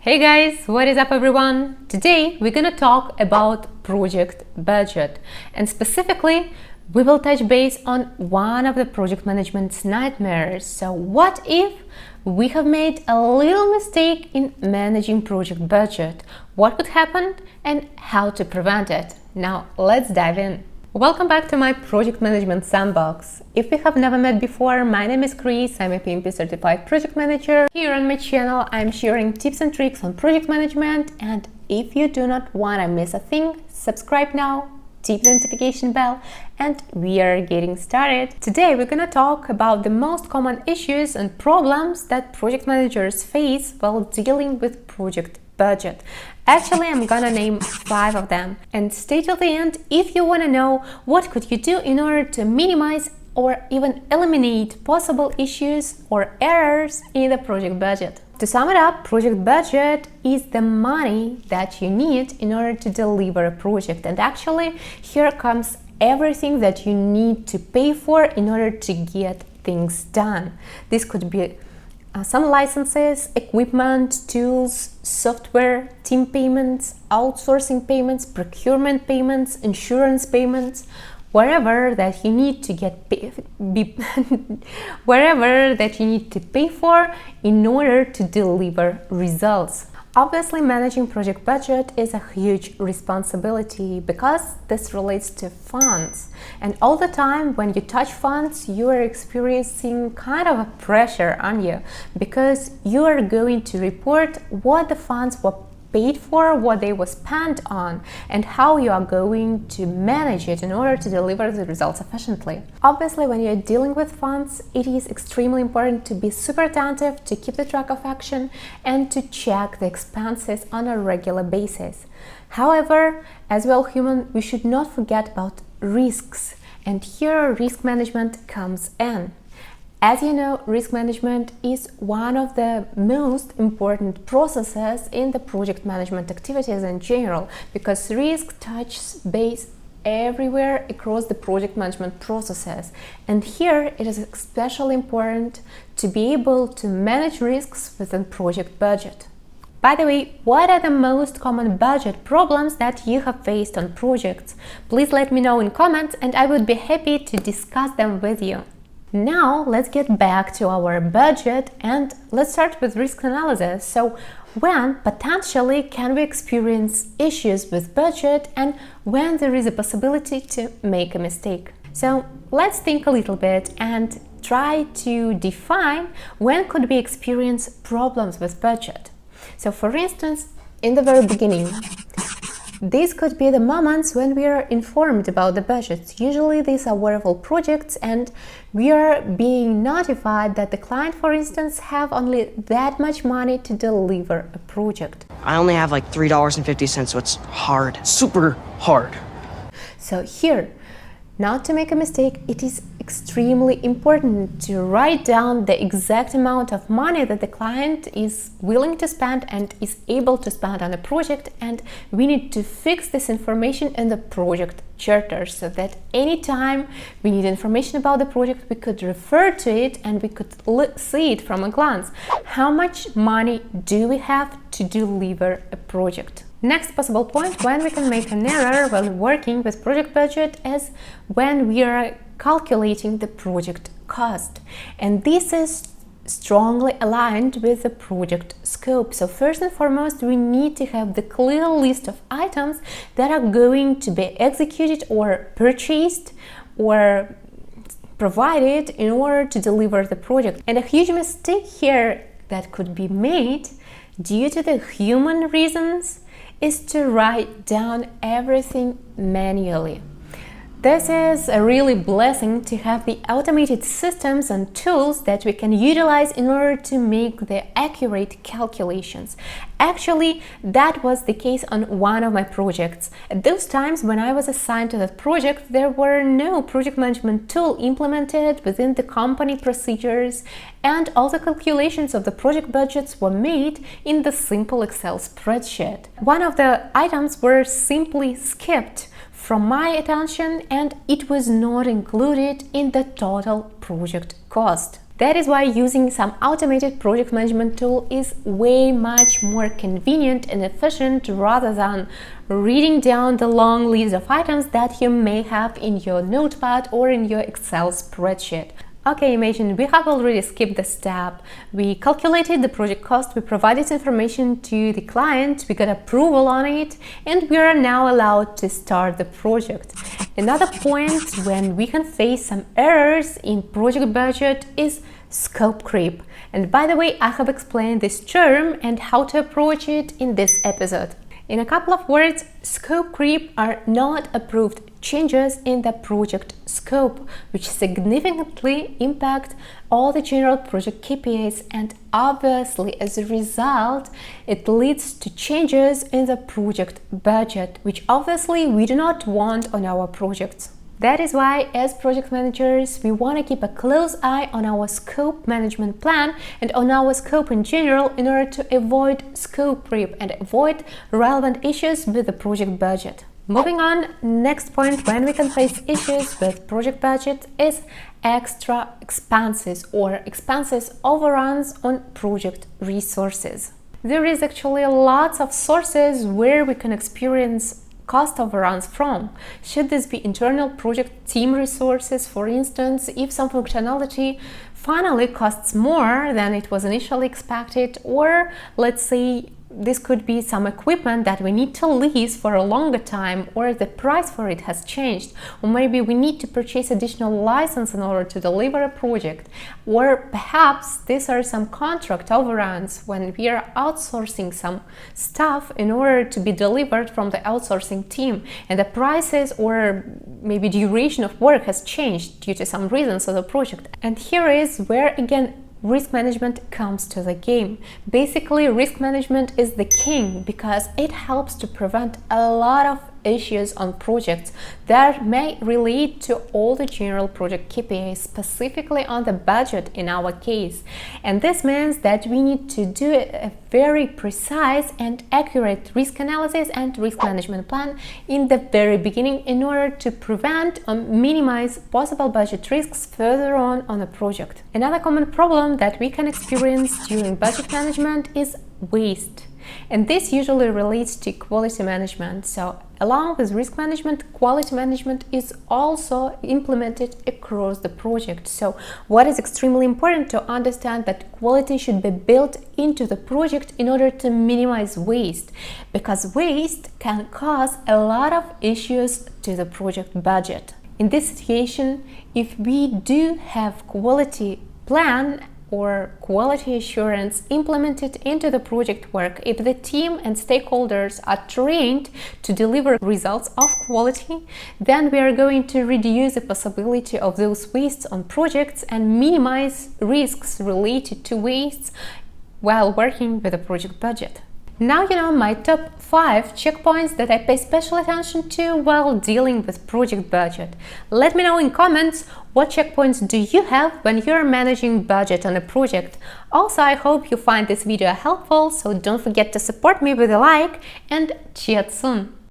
Hey guys, what is up everyone? Today we're gonna talk about project budget, and specifically we will touch base on one of the project management's nightmares. So what if we have made a little mistake in managing project budget? What could happen and how to prevent it? Now let's dive in. Welcome back to my project management sandbox. If we have never met before, my name is Chris. I'm a PMP certified project manager. Here on my channel, I'm sharing tips and tricks on project management. And if you do not want to miss a thing, subscribe now, tap the notification bell, and we are getting started. Today, we're going to talk about the most common issues and problems that project managers face while dealing with project budget. Actually, I'm gonna name 5 of them, and stay till the end if you want to know what could you do in order to minimize or even eliminate possible issues or errors in the project budget. To sum it up, project budget is the money that you need in order to deliver a project, and actually here comes everything that you need to pay for in order to get things done. This could be some licenses, equipment, tools, software, team payments, outsourcing payments, procurement payments, insurance payments, wherever that you need to wherever that you need to pay for in order to deliver results. Obviously, managing project budget is a huge responsibility because this relates to funds. And all the time when you touch funds, you are experiencing kind of a pressure on you because you are going to report what the funds were paid for, what they were spent on, and how you are going to manage it in order to deliver the results efficiently. Obviously, when you're dealing with funds, it is extremely important to be super attentive, to keep the track of action, and to check the expenses on a regular basis. However, as well human, we should not forget about risks, and here risk management comes in. As you know, risk management is one of the most important processes in the project management activities in general, because risk touches base everywhere across the project management processes. And here it is especially important to be able to manage risks within project budget. By the way, what are the most common budget problems that you have faced on projects? Please let me know in comments and I would be happy to discuss them with you. Now let's get back to our budget and let's start with risk analysis. So when potentially can we experience issues with budget and when there is a possibility to make a mistake? So let's think a little bit and try to define when could we experience problems with budget. So for instance, in the very beginning, these could be the moments when we are informed about the budgets. Usually these are wearable projects and we are being notified that the client, for instance, have only that much money to deliver a project. I only have like $3.50, so it's hard, super hard. So here, not to make a mistake, it is extremely important to write down the exact amount of money that the client is willing to spend and is able to spend on a project, and we need to fix this information in the project charter so that anytime we need information about the project, we could refer to it and we could see it from a glance. How much money do we have to deliver a project? Next possible point when we can make an error while working with project budget is when we are calculating the project cost, and this is strongly aligned with the project scope. So first and foremost, we need to have the clear list of items that are going to be executed or purchased or provided in order to deliver the project. And a huge mistake here that could be made due to the human reasons is to write down everything manually. This is a really blessing to have the automated systems and tools that we can utilize in order to make the accurate calculations. Actually, that was the case on one of my projects. At those times when I was assigned to that project, there were no project management tool implemented within the company procedures, and all the calculations of the project budgets were made in the simple Excel spreadsheet. One of the items were simply skipped from my attention and it was not included in the total project cost. That is why using some automated project management tool is way much more convenient and efficient rather than reading down the long list of items that you may have in your notepad or in your Excel spreadsheet. Okay, imagine we have already skipped the step. We calculated the project cost, we provided information to the client, we got approval on it, and we are now allowed to start the project. Another point when we can face some errors in project budget is scope creep. And by the way, I have explained this term and how to approach it in this episode. In a couple of words, scope creep are not approved changes in the project scope, which significantly impact all the general project KPIs, and obviously as a result it leads to changes in the project budget, which obviously we do not want on our projects. That is why, as project managers, we want to keep a close eye on our scope management plan and on our scope in general in order to avoid scope creep and avoid relevant issues with the project budget. Moving on, next point when we can face issues with project budget is extra expenses or expenses overruns on project resources. There is actually lots of sources where we can experience cost overruns from. Should this be internal project team resources, for instance, if some functionality finally costs more than it was initially expected, or let's say this could be some equipment that we need to lease for a longer time, or the price for it has changed, or maybe we need to purchase additional license in order to deliver a project, or perhaps these are some contract overruns when we are outsourcing some stuff in order to be delivered from the outsourcing team, and the prices or maybe duration of work has changed due to some reasons of the project. And here is where again risk management comes to the game. Basically, risk management is the king because it helps to prevent a lot of issues on projects that may relate to all the general project KPIs, specifically on the budget in our case. And this means that we need to do a very precise and accurate risk analysis and risk management plan in the very beginning in order to prevent or minimize possible budget risks further on a project. Another common problem that we can experience during budget management is waste. And this usually relates to quality management. So along with risk management, quality management is also implemented across the project. So what is extremely important to understand that quality should be built into the project in order to minimize waste, because waste can cause a lot of issues to the project budget. In this situation, if we do have quality plan or quality assurance implemented into the project work, if the team and stakeholders are trained to deliver results of quality, then we are going to reduce the possibility of those wastes on projects and minimize risks related to wastes while working with a project budget. Now you know my top 5 checkpoints that I pay special attention to while dealing with project budget. Let me know in comments what checkpoints do you have when you're managing budget on a project. Also, I hope you find this video helpful, so don't forget to support me with a like, and chat soon!